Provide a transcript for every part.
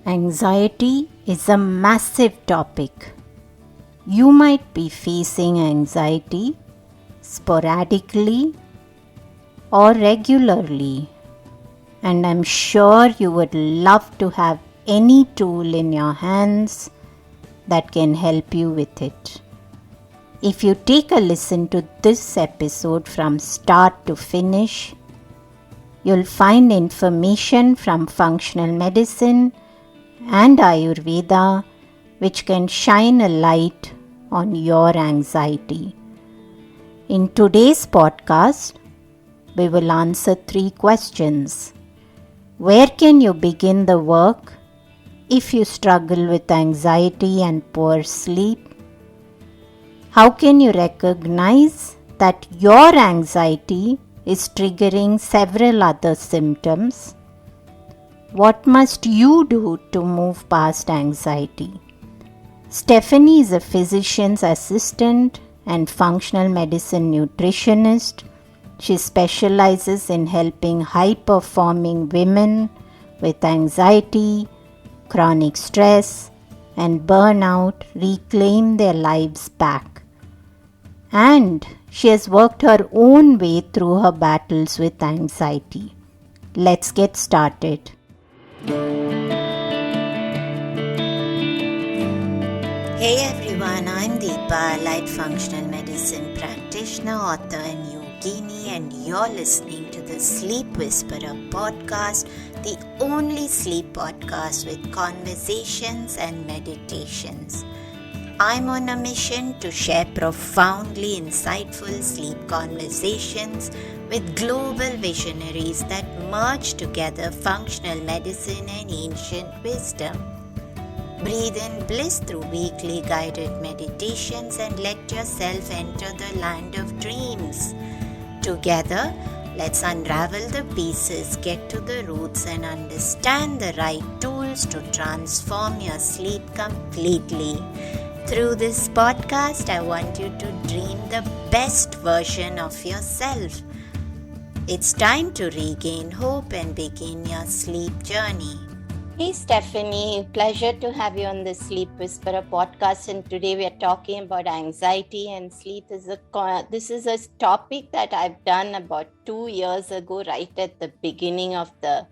Anxiety is a massive topic. You might be facing anxiety sporadically or regularly, and I'm sure you would love to have any tool in your hands that can help you with it. If you take a listen to this episode from start to finish, you'll find information from functional medicine and Ayurveda which can shine a light on your anxiety. In today's podcast, we will answer 3 questions. Where can you begin the work if you struggle with anxiety and poor sleep? How can you recognize that your anxiety is triggering several other symptoms? What must you do to move past anxiety? Stephanie is a physician's assistant and functional medicine nutritionist. She specializes in helping high-performing women with anxiety, chronic stress, and burnout reclaim their lives back. And she has worked her own way through her battles with anxiety. Let's get started. Hey everyone, I'm Deepa, light functional medicine practitioner, author and yogini, and you're listening to the Sleep Whisperer podcast, the only sleep podcast with conversations and meditations. I'm on a mission to share profoundly insightful sleep conversations with global visionaries that merge together functional medicine and ancient wisdom. Breathe in bliss through weekly guided meditations and let yourself enter the land of dreams. Together, let's unravel the pieces, get to the roots, and understand the right tools to transform your sleep completely. Through this podcast, I want you to dream the best version of yourself. It's time to regain hope and begin your sleep journey. Hey Stephanie, pleasure to have you on the Sleep Whisperer podcast, and today we are talking about anxiety and sleep. This is a topic that I've done about 2 years ago, right at the beginning of the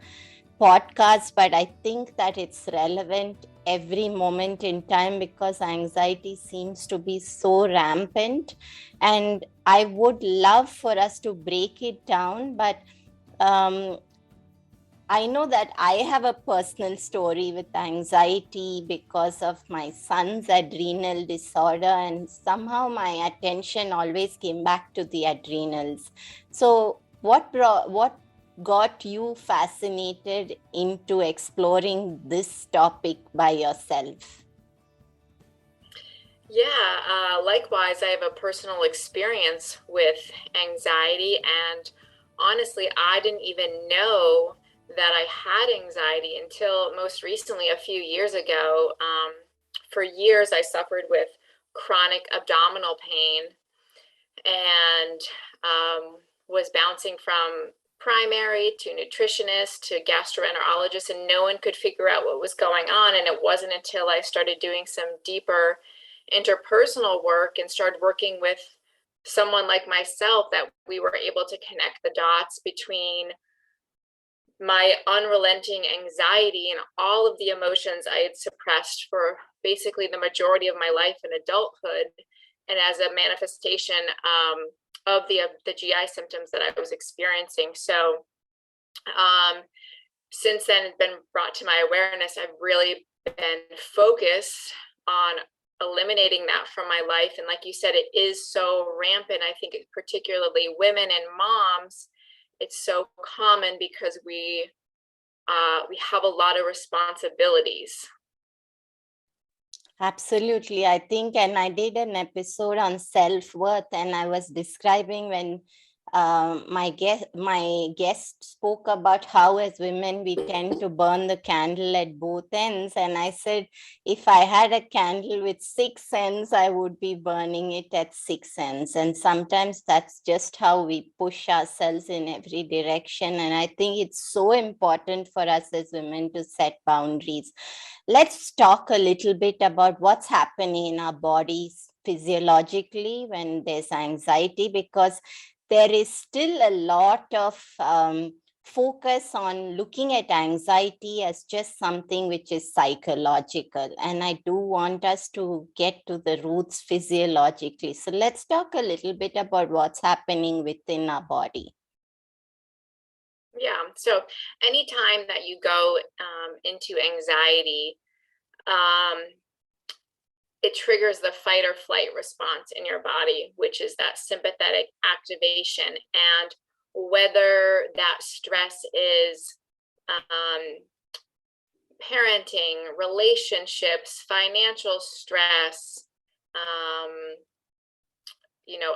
podcast, but I think that it's relevant every moment in time because anxiety seems to be so rampant, and I would love for us to break it down, but I know that I have a personal story with anxiety because of my son's adrenal disorder, and somehow my attention always came back to the adrenals. So what got you fascinated into exploring this topic by yourself? Yeah, likewise, I have a personal experience with anxiety, and honestly, I didn't even know that I had anxiety until most recently, a few years ago. For years, I suffered with chronic abdominal pain and was bouncing from primary to nutritionist to gastroenterologist, and no one could figure out what was going on. And it wasn't until I started doing some deeper interpersonal work and started working with someone like myself that we were able to connect the dots between my unrelenting anxiety and all of the emotions I had suppressed for basically the majority of my life in adulthood, and as a manifestation of the GI symptoms that I was experiencing. So since then, it's been brought to my awareness. I've really been focused on eliminating that from my life. And like you said, it is so rampant. I think particularly women and moms, it's so common because we have a lot of responsibilities. Absolutely. I think, and I did an episode on self-worth, and I was describing when my guest spoke about how as women we tend to burn the candle at both ends, and I said if I had a candle with 6 ends, I would be burning it at 6 ends. And sometimes that's just how we push ourselves in every direction, and I think it's so important for us as women to set boundaries. Let's talk a little bit about what's happening in our bodies physiologically when there's anxiety, because there is still a lot of focus on looking at anxiety as just something which is psychological. And I do want us to get to the roots physiologically. So let's talk a little bit about what's happening within our body. Yeah. So anytime that you go into anxiety, it triggers the fight or flight response in your body, which is that sympathetic activation. And whether that stress is parenting, relationships, financial stress,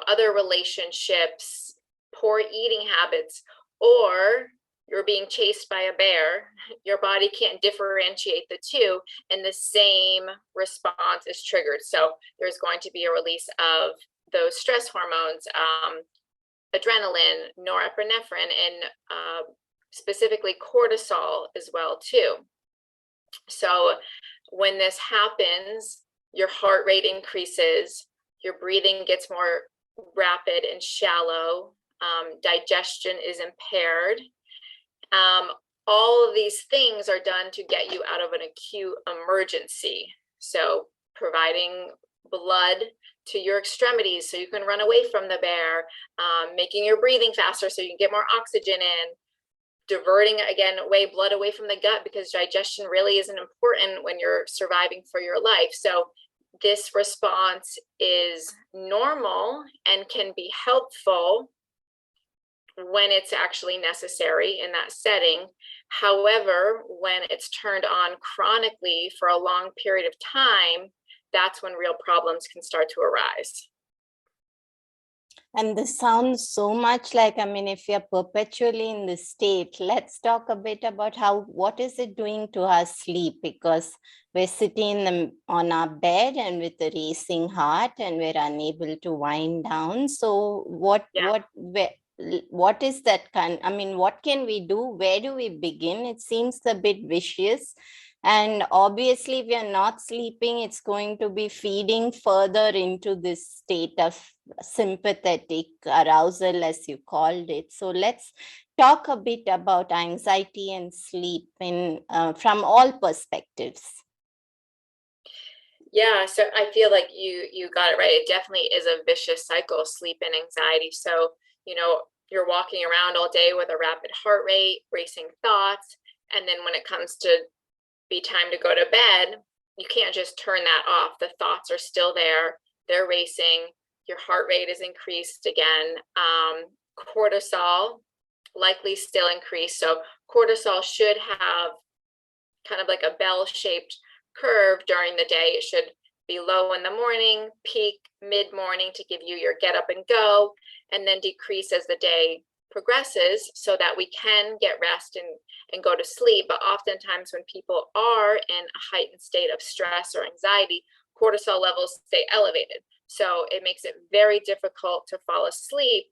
other relationships, poor eating habits, or you're being chased by a bear, your body can't differentiate the two, and the same response is triggered. So there's going to be a release of those stress hormones, adrenaline, norepinephrine, and specifically cortisol as well too. So when this happens, your heart rate increases, your breathing gets more rapid and shallow, digestion is impaired. All of these things are done to get you out of an acute emergency. So providing blood to your extremities so you can run away from the bear, making your breathing faster so you can get more oxygen in, diverting blood away from the gut, because digestion really isn't important when you're surviving for your life. So this response is normal and can be helpful when it's actually necessary in that setting. However, when it's turned on chronically for a long period of time, that's when real problems can start to arise. And this sounds so much like, if you're perpetually in this state, let's talk a bit about what is it doing to our sleep? Because we're sitting on our bed and with a racing heart and we're unable to wind down. So what is that what can we do? Where do we begin? It seems a bit vicious. And obviously, if you're not sleeping, it's going to be feeding further into this state of sympathetic arousal, as you called it. So let's talk a bit about anxiety and sleep from all perspectives. Yeah, so I feel like you got it right. It definitely is a vicious cycle, sleep and anxiety. So, you're walking around all day with a rapid heart rate, racing thoughts, and then when it comes to be time to go to bed, you can't just turn that off. The thoughts are still there. They're racing. Your heart rate is increased again. Cortisol likely still increased. So cortisol should have kind of like a bell-shaped curve during the day. It should be low in the morning, peak mid-morning to give you your get up and go, and then decrease as the day progresses so that we can get rest and go to sleep. But oftentimes when people are in a heightened state of stress or anxiety, cortisol levels stay elevated. So it makes it very difficult to fall asleep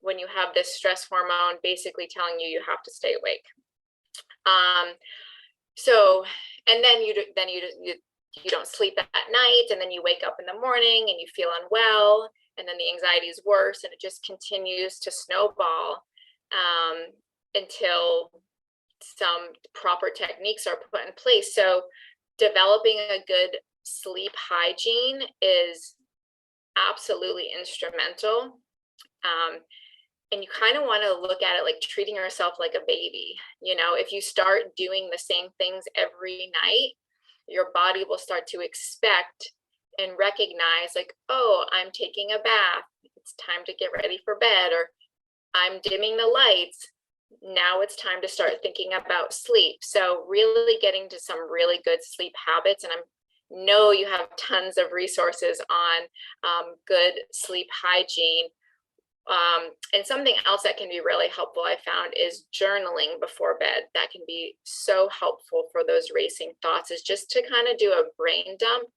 when you have this stress hormone basically telling you have to stay awake. And then you don't sleep at night, and then you wake up in the morning and you feel unwell, and then the anxiety is worse, and it just continues to snowball until some proper techniques are put in place. So developing a good sleep hygiene is absolutely instrumental. And you kind of want to look at it like treating yourself like a baby. If you start doing the same things every night, your body will start to expect and recognize, like, oh, I'm taking a bath. It's time to get ready for bed, or I'm dimming the lights. Now it's time to start thinking about sleep. So really getting to some really good sleep habits. And I know you have tons of resources on good sleep hygiene. And something else that can be really helpful, I found, is journaling before bed. That can be so helpful for those racing thoughts, is just to kind of do a brain dump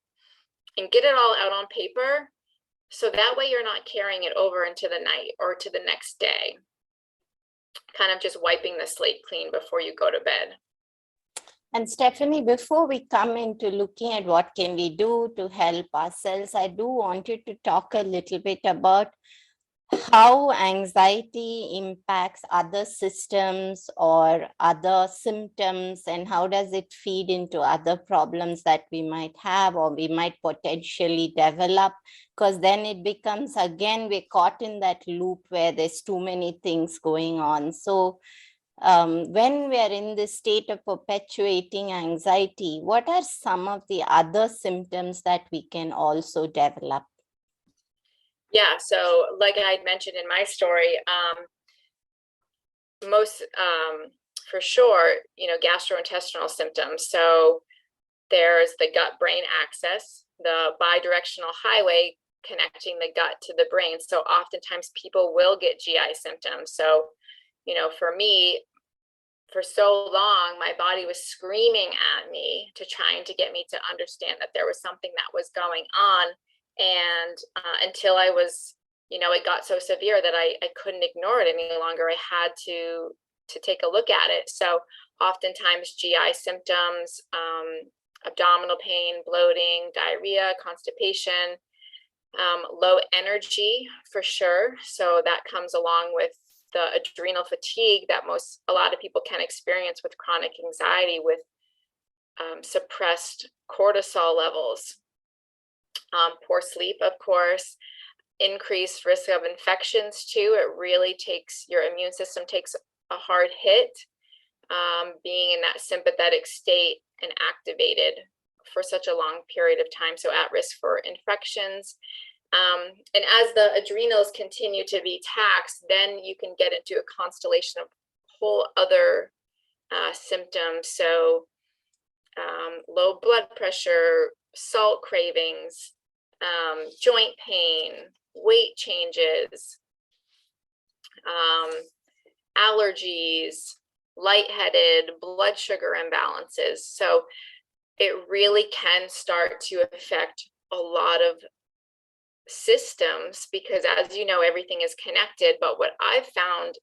and get it all out on paper. So that way you're not carrying it over into the night or to the next day. Kind of just wiping the slate clean before you go to bed. And Stephanie, before we come into looking at what can we do to help ourselves, I do want you to talk a little bit about how anxiety impacts other systems or other symptoms, and how does it feed into other problems that we might have or we might potentially develop, because then it becomes, again, we're caught in that loop where there's too many things going on. So when we are in this state of perpetuating anxiety, what are some of the other symptoms that we can also develop? Yeah, so like I had mentioned in my story, most for sure, gastrointestinal symptoms. So there's the gut-brain axis, the bidirectional highway connecting the gut to the brain. So oftentimes people will get GI symptoms. So, for me, for so long, my body was screaming at me trying to get me to understand that there was something that was going on. And until I was, it got so severe that I couldn't ignore it any longer. I had to take a look at it. So oftentimes GI symptoms, abdominal pain, bloating, diarrhea, constipation, low energy for sure. So that comes along with the adrenal fatigue that a lot of people can experience with chronic anxiety, with suppressed cortisol levels. Poor sleep, of course, increased risk of infections too. It really takes, your immune system takes a hard hit, being in that sympathetic state and activated for such a long period of time. So at risk for infections. And as the adrenals continue to be taxed, then you can get into a constellation of whole other symptoms. So low blood pressure, salt cravings, joint pain, weight changes, allergies, lightheaded, blood sugar imbalances. So it really can start to affect a lot of systems, because as you know, everything is connected. But what I've found,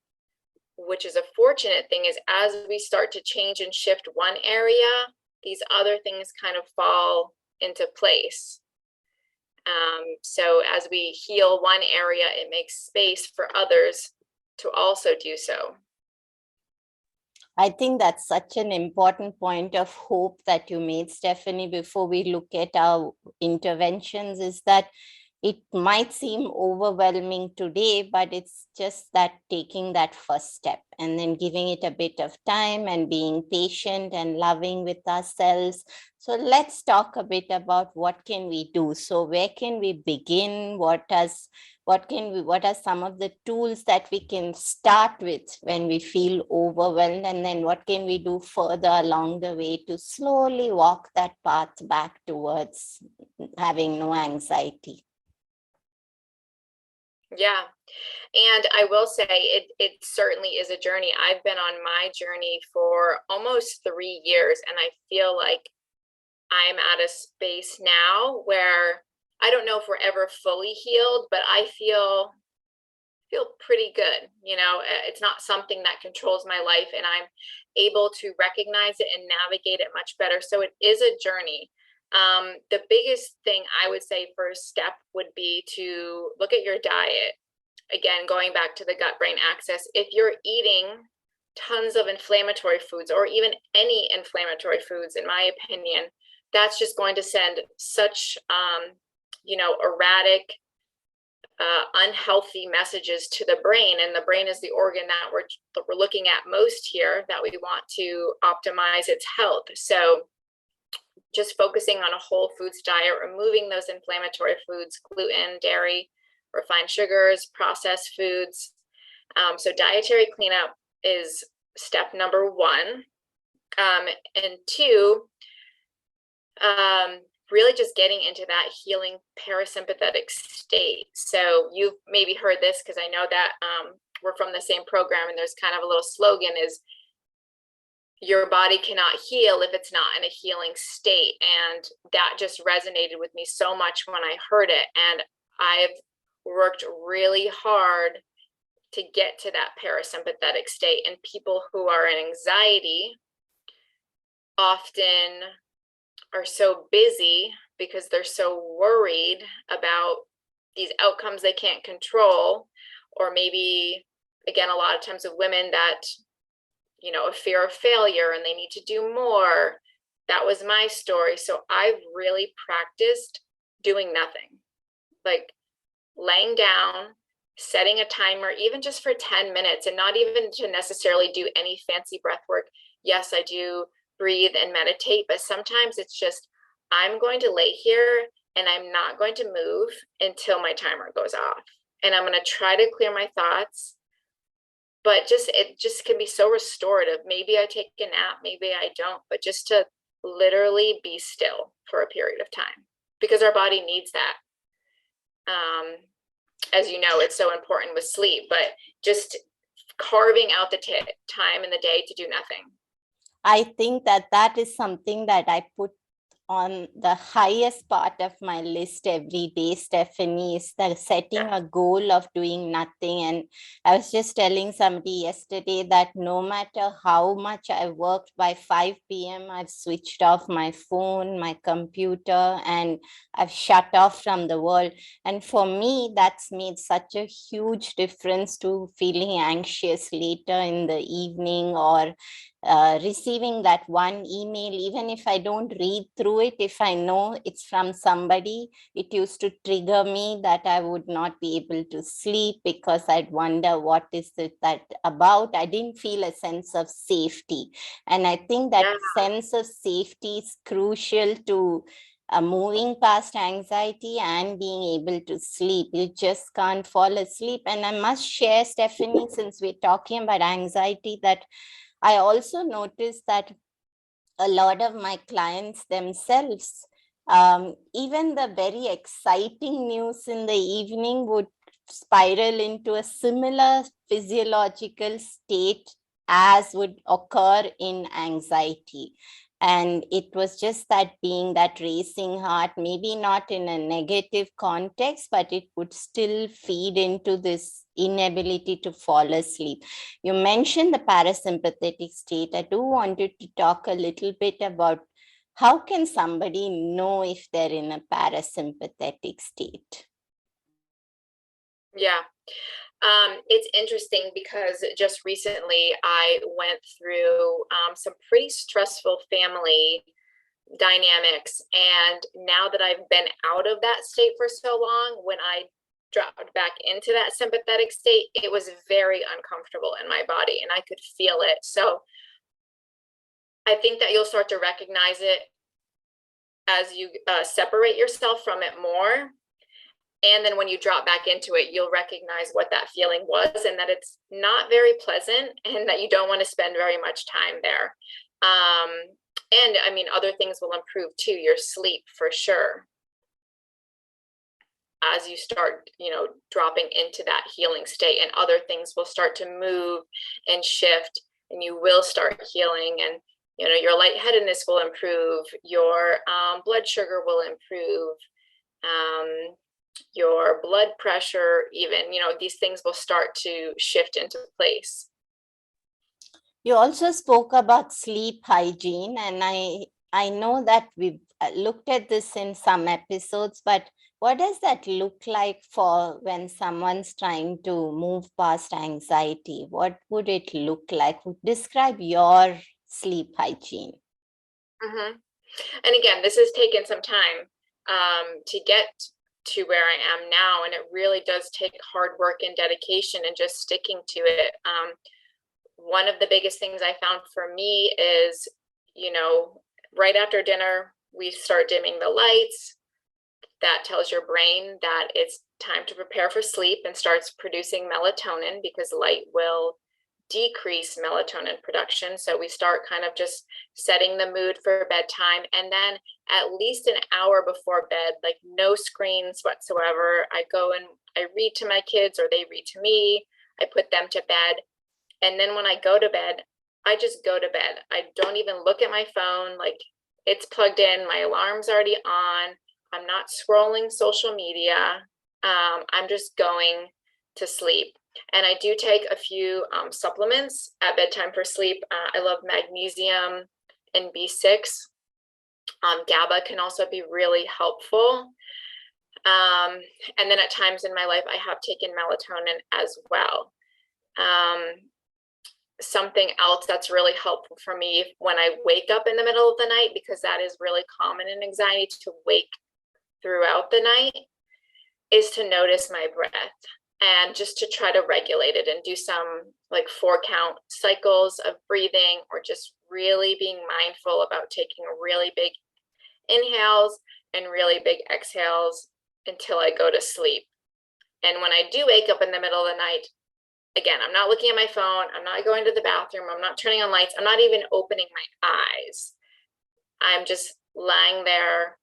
which is a fortunate thing, is as we start to change and shift one area, these other things kind of fall into place. So as we heal one area, it makes space for others to also do so. I think that's such an important point of hope that you made, Stephanie, before we look at our interventions, is that it might seem overwhelming today, but it's just that taking that first step and then giving it a bit of time and being patient and loving with ourselves. So let's talk a bit about what can we do. So where can we begin? What are some of the tools that we can start with when we feel overwhelmed? And then what can we do further along the way to slowly walk that path back towards having no anxiety? Yeah. And I will say it certainly is a journey. I've been on my journey for almost 3 years, and I feel like I'm at a space now where I don't know if we're ever fully healed, but I feel pretty good. It's not something that controls my life, and I'm able to recognize it and navigate it much better. So it is a journey. The biggest thing I would say first step would be to look at your diet. Again, going back to the gut-brain axis, if you're eating tons of inflammatory foods, or even any inflammatory foods, in my opinion, that's just going to send such, erratic, unhealthy messages to the brain. And the brain is the organ that we're looking at most here, that we want to optimize its health. So just focusing on a whole foods diet, removing those inflammatory foods, gluten, dairy, refined sugars, processed foods. So dietary cleanup is step number 1. And 2, really just getting into that healing parasympathetic state. So you've maybe heard this, because I know that we're from the same program, and there's kind of a little slogan is, your body cannot heal if it's not in a healing state. And that just resonated with me so much when I heard it. And I've worked really hard to get to that parasympathetic state. And people who are in anxiety often are so busy because they're so worried about these outcomes they can't control, or maybe, again, a lot of times with women, that, you know, a fear of failure and they need to do more. That was my story. So I've really practiced doing nothing, like laying down, setting a timer, even just for 10 minutes, and not even to necessarily do any fancy breath work. Yes, I do breathe and meditate, but sometimes it's just, I'm going to lay here and I'm not going to move until my timer goes off. And I'm going to try to clear my thoughts. But it just can be so restorative. Maybe I take a nap, maybe I don't, but just to literally be still for a period of time, because our body needs that. As you know, it's so important with sleep, but just carving out the time in the day to do nothing. I think that is something that I put on the highest part of my list every day, Stephanie, is the setting a goal of doing nothing. And I was just telling somebody yesterday that no matter how much I worked, by 5 p.m., I've switched off my phone, my computer, and I've shut off from the world. And for me, that's made such a huge difference to feeling anxious later in the evening, or receiving that one email, even if I don't read through it, if I know it's from somebody, it used to trigger me that I would not be able to sleep, because I'd wonder what is it that about. I didn't feel a sense of safety. And I think that sense of safety is crucial to moving past anxiety and being able to sleep. You just can't fall asleep. And I must share, Stephanie, since we're talking about anxiety, that I also noticed that a lot of my clients themselves, even the very exciting news in the evening would spiral into a similar physiological state as would occur in anxiety. And it was just that being that racing heart, maybe not in a negative context, but it would still feed into this inability to fall asleep. You mentioned the parasympathetic state. I do wanted to talk a little bit about how can somebody know if they're in a parasympathetic state? Yeah. It's interesting because just recently I went through some pretty stressful family dynamics. And now that I've been out of that state for so long, when I dropped back into that sympathetic state, it was very uncomfortable in my body and I could feel it. So I think that you'll start to recognize it as you separate yourself from it more. And then when you drop back into it, you'll recognize what that feeling was, and that it's not very pleasant, and that you don't want to spend very much time there. And I mean, other things will improve too, your sleep for sure, as you start, dropping into that healing state, and other things will start to move and shift, and you will start healing. And your lightheadedness will improve, your blood sugar will improve, your blood pressure, even, these things will start to shift into place. You also spoke about sleep hygiene, and I know that we've looked at this in some episodes, but what does that look like for when someone's trying to move past anxiety? What would it look like? Describe your sleep hygiene. Mm-hmm. And again, this has taken some time to get to where I am now, and it really does take hard work and dedication and just sticking to it. One of the biggest things I found for me is, right after dinner, we start dimming the lights. That tells your brain that it's time to prepare for sleep and starts producing melatonin, because light will decrease melatonin production. So we start kind of just setting the mood for bedtime, and then at least an hour before bed, like no screens whatsoever. I go and I read to my kids, or they read to me. I put them to bed. And then when I go to bed, I just go to bed. I don't even look at my phone. Like, it's plugged in, my alarm's already on. I'm not scrolling social media. I'm just going to sleep. And I do take a few supplements at bedtime for sleep. I love magnesium and B6. GABA can also be really helpful. And then at times in my life, I have taken melatonin as well. Something else that's really helpful for me when I wake up in the middle of the night, because that is really common in anxiety, to wake throughout the night, is to notice my breath and just to try to regulate it and do some like 4-count cycles of breathing, or just really being mindful about taking really big inhales and really big exhales until I go to sleep. And when I do wake up in the middle of the night, again, I'm not looking at my phone. I'm not going to the bathroom. I'm not turning on lights. I'm not even opening my eyes. I'm just lying there.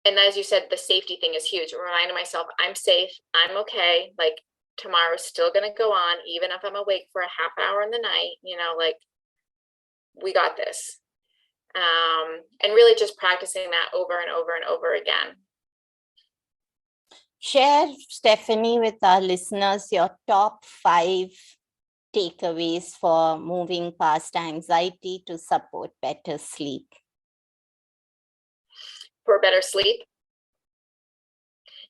And as you said, the safety thing is huge. Reminding myself, I'm safe. I'm okay. Like, tomorrow's still going to go on, even if I'm awake for a half hour in the night, like, we got this. And really just practicing that over and over and over again. Share, Stephanie, with our listeners your top 5 takeaways for moving past anxiety to support better sleep. For better sleep?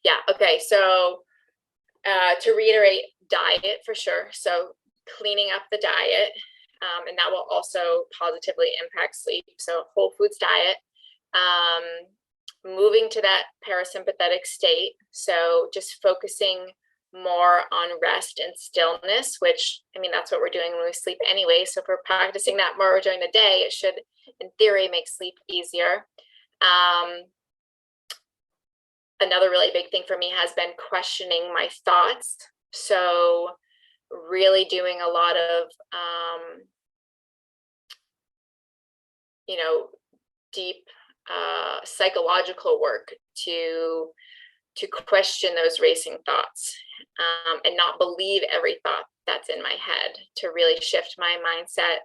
Yeah, okay. So to reiterate, diet for sure. So cleaning up the diet, and that will also positively impact sleep. So whole foods diet. Moving to that parasympathetic state. So just focusing more on rest and stillness, which, that's what we're doing when we sleep anyway. So if we're practicing that more during the day, it should, in theory, make sleep easier. Another really big thing for me has been questioning my thoughts. So really doing a lot of, deep psychological work to question those racing thoughts, and not believe every thought that's in my head, to really shift my mindset.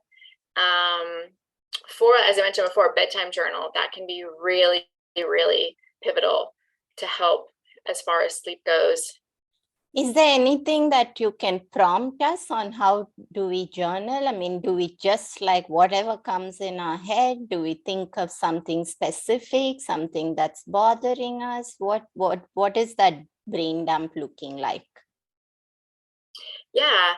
As I mentioned before, bedtime journal, that can be really, really pivotal to help as far as sleep goes. Is there anything that you can prompt us on how do we journal? Do we just like whatever comes in our head? Do we think of something specific, something that's bothering us? What is that brain dump looking like? Yeah.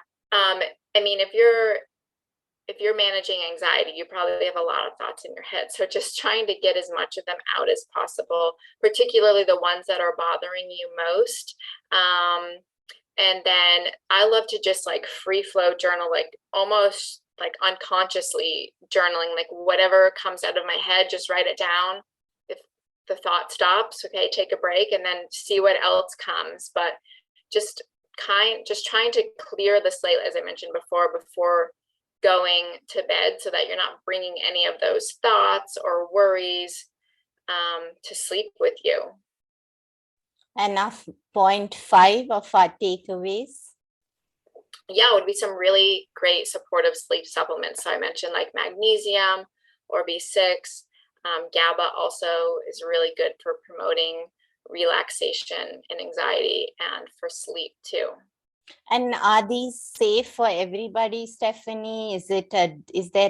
If you're managing anxiety, you probably have a lot of thoughts in your head. So just trying to get as much of them out as possible, particularly the ones that are bothering you most. And then I love to just like free flow journal, like almost like unconsciously journaling, like whatever comes out of my head, just write it down. If the thought stops, okay, take a break and then see what else comes. But just trying to clear the slate, as I mentioned before going to bed, so that you're not bringing any of those thoughts or worries to sleep with you. Enough 0.5 of our takeaways? Yeah, it would be some really great supportive sleep supplements. So I mentioned like magnesium or B6. GABA also is really good for promoting relaxation and anxiety, and for sleep too. And are these safe for everybody, Stephanie? Is there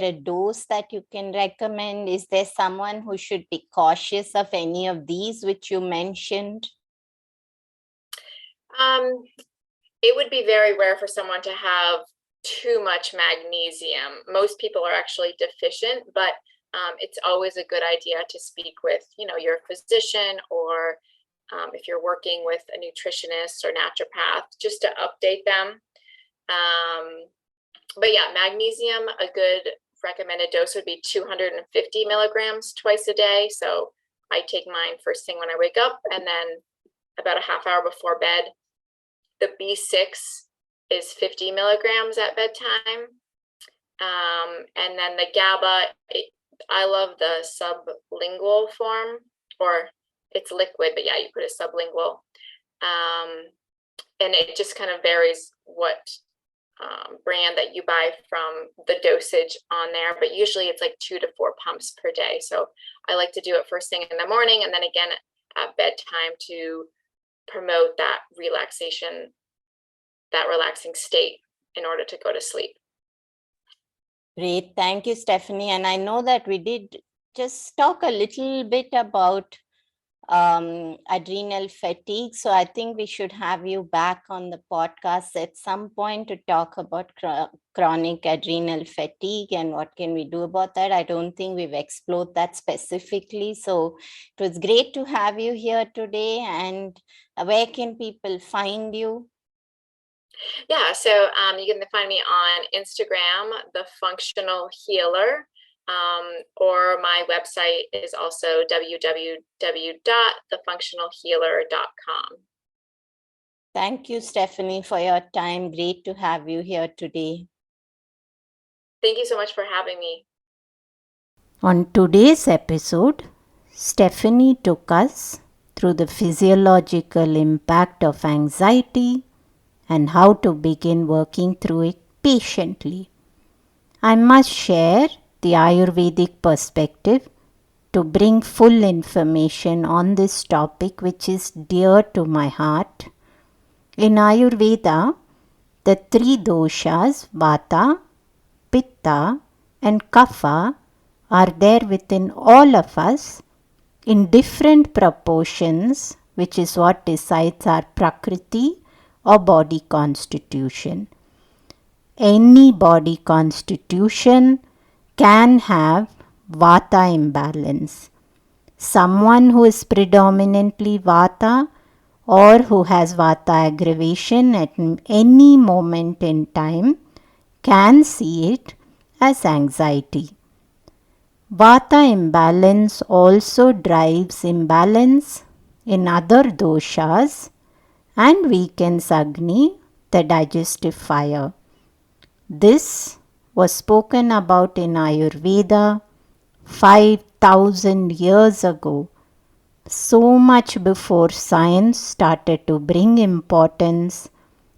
a dose that you can recommend? Is there someone who should be cautious of any of these which you mentioned? It would be very rare for someone to have too much magnesium. Most people are actually deficient, but it's always a good idea to speak with, your physician, or if you're working with a nutritionist or naturopath, just to update them. But yeah, magnesium, a good recommended dose would be 250 milligrams twice a day. So I take mine first thing when I wake up, and then about a half hour before bed. The B6 is 50 milligrams at bedtime. And then the GABA, I love the sublingual form, or it's liquid, but yeah, you put a sublingual. And it just kind of varies what brand that you buy from the dosage on there, but usually it's like 2 to 4 pumps per day. So I like to do it first thing in the morning and then again at bedtime to promote that relaxation, that relaxing state in order to go to sleep. Great. Thank you, Stephanie. And I know that we did just talk a little bit about adrenal fatigue. So I think we should have you back on the podcast at some point to talk about chronic adrenal fatigue and what can we do about that. I don't think we've explored that specifically. So it was great to have you here today. And where can people find you? Yeah, so you can find me on Instagram, The Functional Healer. Or my website is also www.thefunctionalhealer.com. Thank you, Stephanie, for your time. Great to have you here today. Thank you so much for having me. On today's episode, Stephanie took us through the physiological impact of anxiety and how to begin working through it patiently. I must share the Ayurvedic perspective to bring full information on this topic, which is dear to my heart. In Ayurveda, the 3 doshas, Vata, Pitta and Kapha, are there within all of us in different proportions, which is what decides our Prakriti or body constitution. Any body constitution can have Vata imbalance. Someone who is predominantly Vata or who has Vata aggravation at any moment in time can see it as anxiety. Vata imbalance also drives imbalance in other doshas and weakens Agni, the digestive fire. This was spoken about in Ayurveda 5,000 years ago, so much before science started to bring importance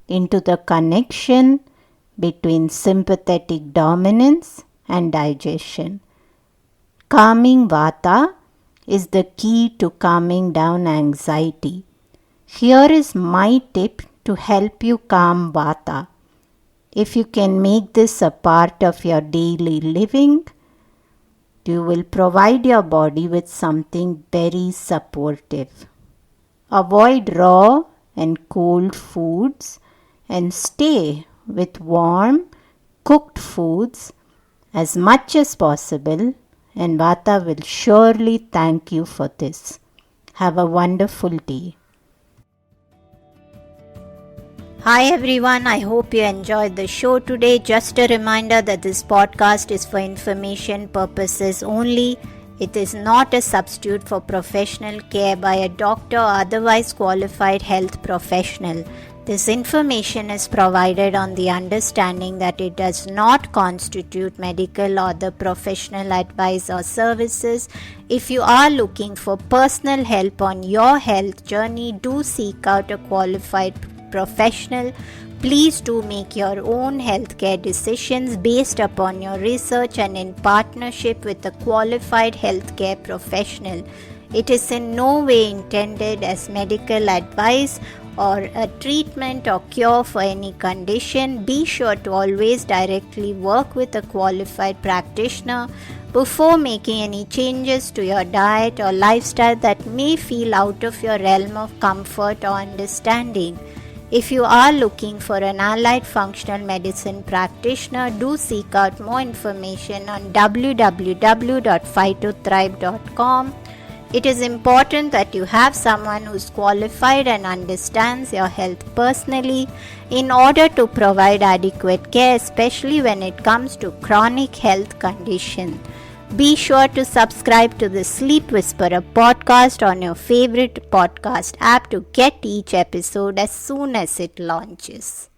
into the connection between sympathetic dominance and digestion. Calming Vata is the key to calming down anxiety. Here is my tip to help you calm Vata. If you can make this a part of your daily living, you will provide your body with something very supportive. Avoid raw and cold foods and stay with warm, cooked foods as much as possible, and Vata will surely thank you for this. Have a wonderful day. Hi everyone, I hope you enjoyed the show today. Just a reminder that this podcast is for information purposes only. It is not a substitute for professional care by a doctor or otherwise qualified health professional. This information is provided on the understanding that it does not constitute medical or other professional advice or services. If you are looking for personal help on your health journey, do seek out a qualified professional. Please do make your own healthcare decisions based upon your research and in partnership with a qualified healthcare professional. It is in no way intended as medical advice or a treatment or cure for any condition. Be sure to always directly work with a qualified practitioner before making any changes to your diet or lifestyle that may feel out of your realm of comfort or understanding. If you are looking for an allied functional medicine practitioner, do seek out more information on www.phytothrive.com. It is important that you have someone who is qualified and understands your health personally in order to provide adequate care, especially when it comes to chronic health conditions. Be sure to subscribe to the Sleep Whisperer podcast on your favorite podcast app to get each episode as soon as it launches.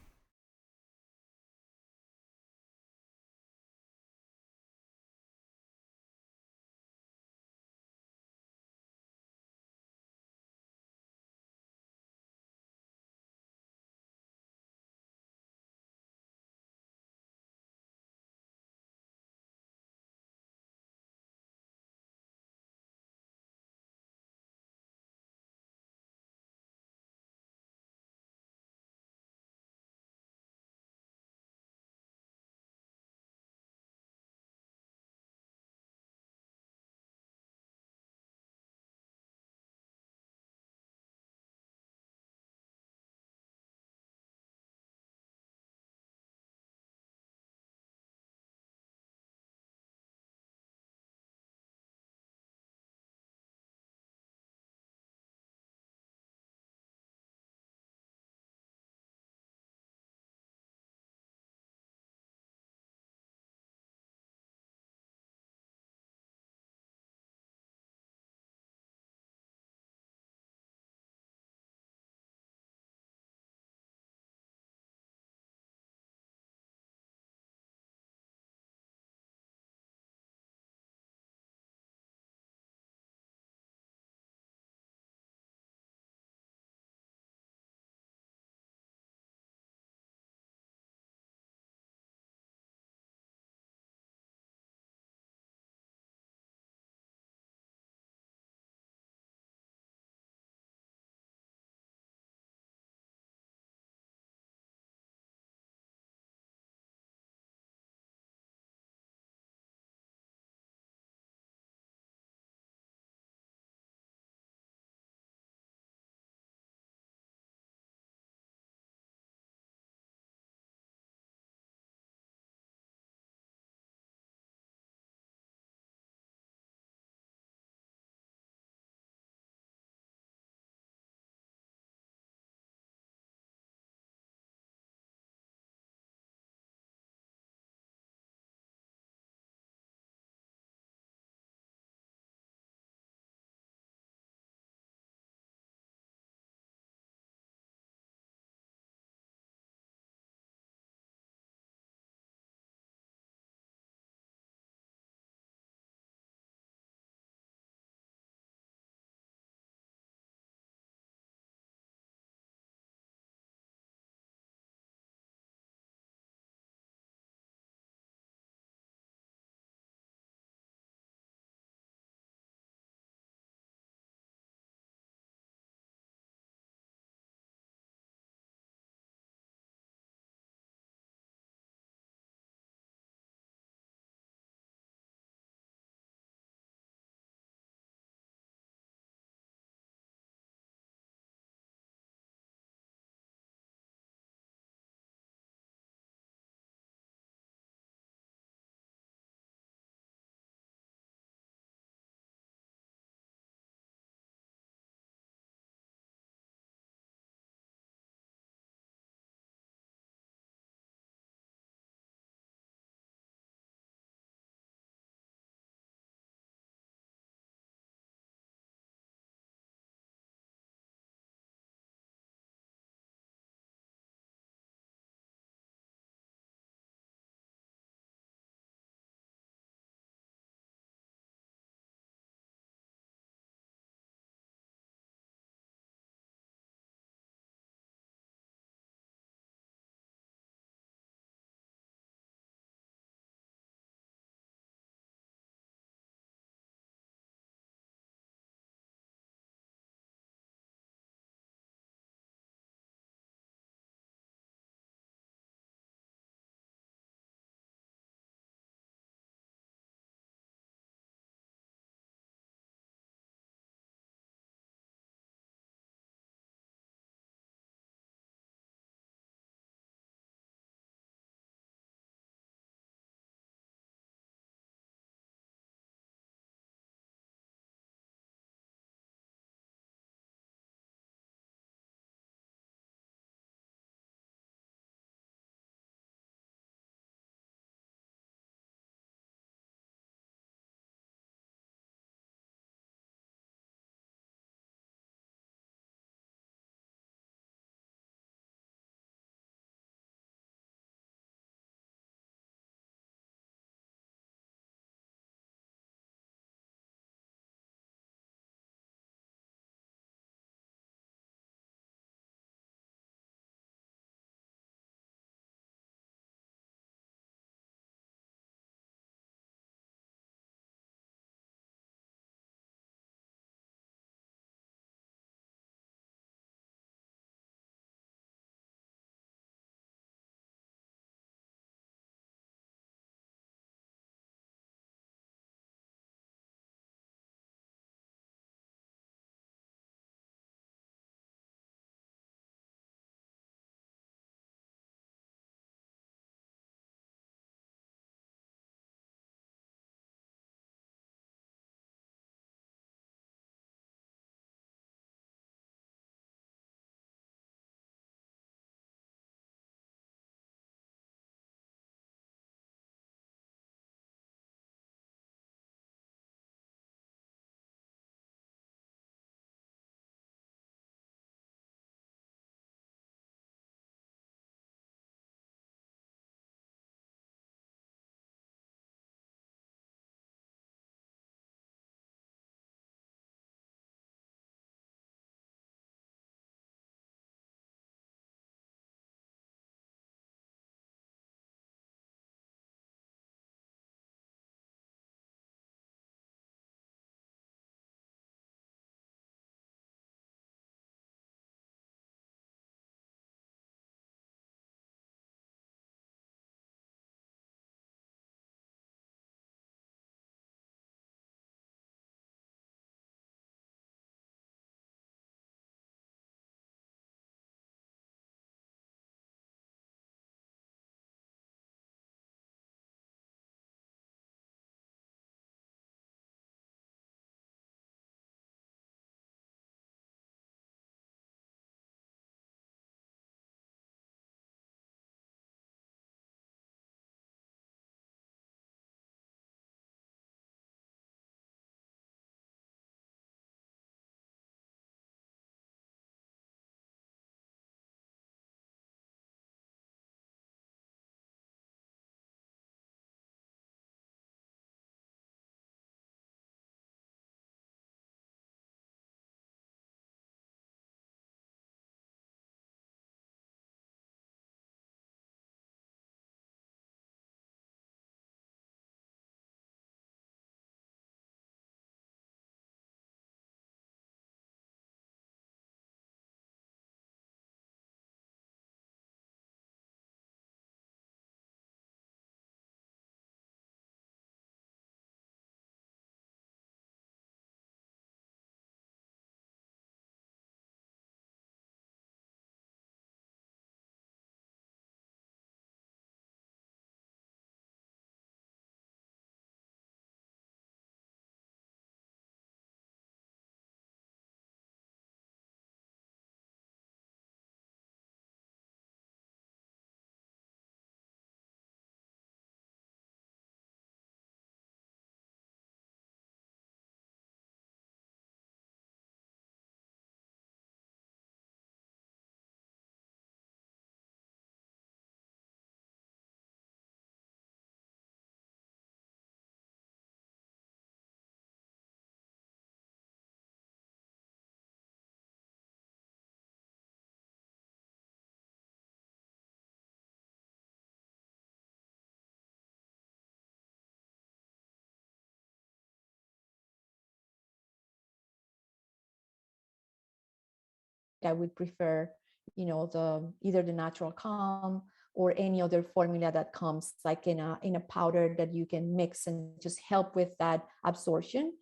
I would prefer, either the natural calm or any other formula that comes like in a powder that you can mix and just help with that absorption.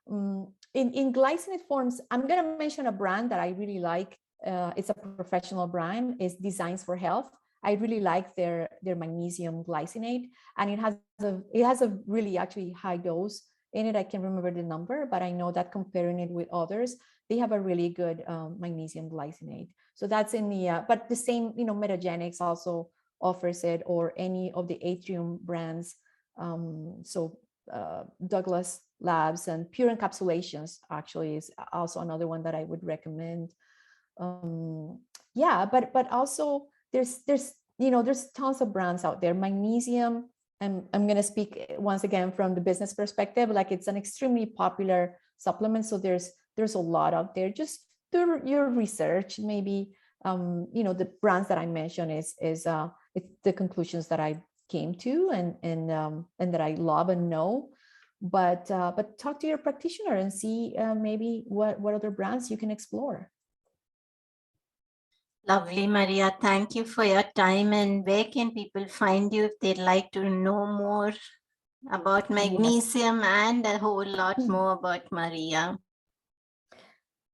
In glycinate forms, I'm going to mention a brand that I really like. It's a professional brand. It's Designs for Health. I really like their magnesium glycinate, and it has a really actually high dose in it. I can't remember the number, but I know that comparing it with others, they have a really good magnesium glycinate. So that's in the but the same, Metagenics also offers it, or any of the Atrium brands. Douglas Labs and Pure Encapsulations actually is also another one that I would recommend. But also there's tons of brands out there. Magnesium, I'm going to speak once again from the business perspective, like it's an extremely popular supplement. So there's a lot out there. Just do your research. Maybe the brands that I mentioned is it's the conclusions that I came to and that I love and know. But talk to your practitioner and see maybe what other brands you can explore. Lovely, Maria. Thank you for your time. And where can people find you if they'd like to know more about magnesium and a whole lot more about Maria?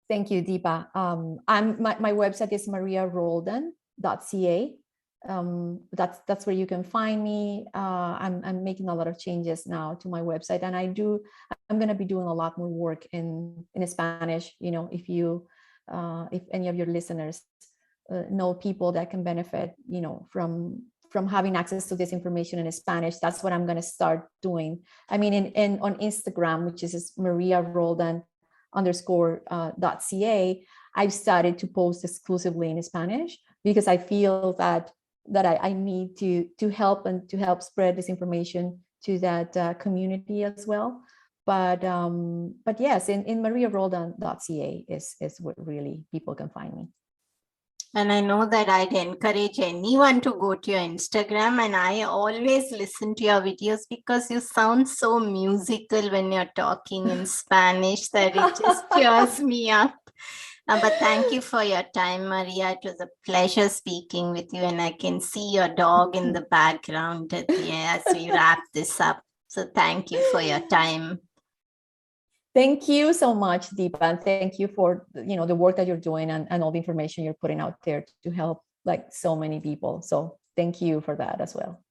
Thank you, Deepa. My website is mariaroldan.ca. That's where you can find me. I'm making a lot of changes now to my website, and I'm going to be doing a lot more work in Spanish. If any of your listeners know people that can benefit, from having access to this information in Spanish, that's what I'm going to start doing. I mean, on Instagram, which is mariaroldan_.ca, I've started to post exclusively in Spanish because I feel that I need to help spread this information to that community as well. But yes, in mariaroldan.ca is what really people can find me. And I know that I'd encourage anyone to go to your Instagram, and I always listen to your videos because you sound so musical when you're talking in Spanish that it just cheers me up. But thank you for your time, Maria. It was a pleasure speaking with you, and I can see your dog in the background as we wrap this up. So thank you for your time. Thank you so much, Deepa, and thank you for the work that you're doing and all the information you're putting out there to help like so many people. So thank you for that as well.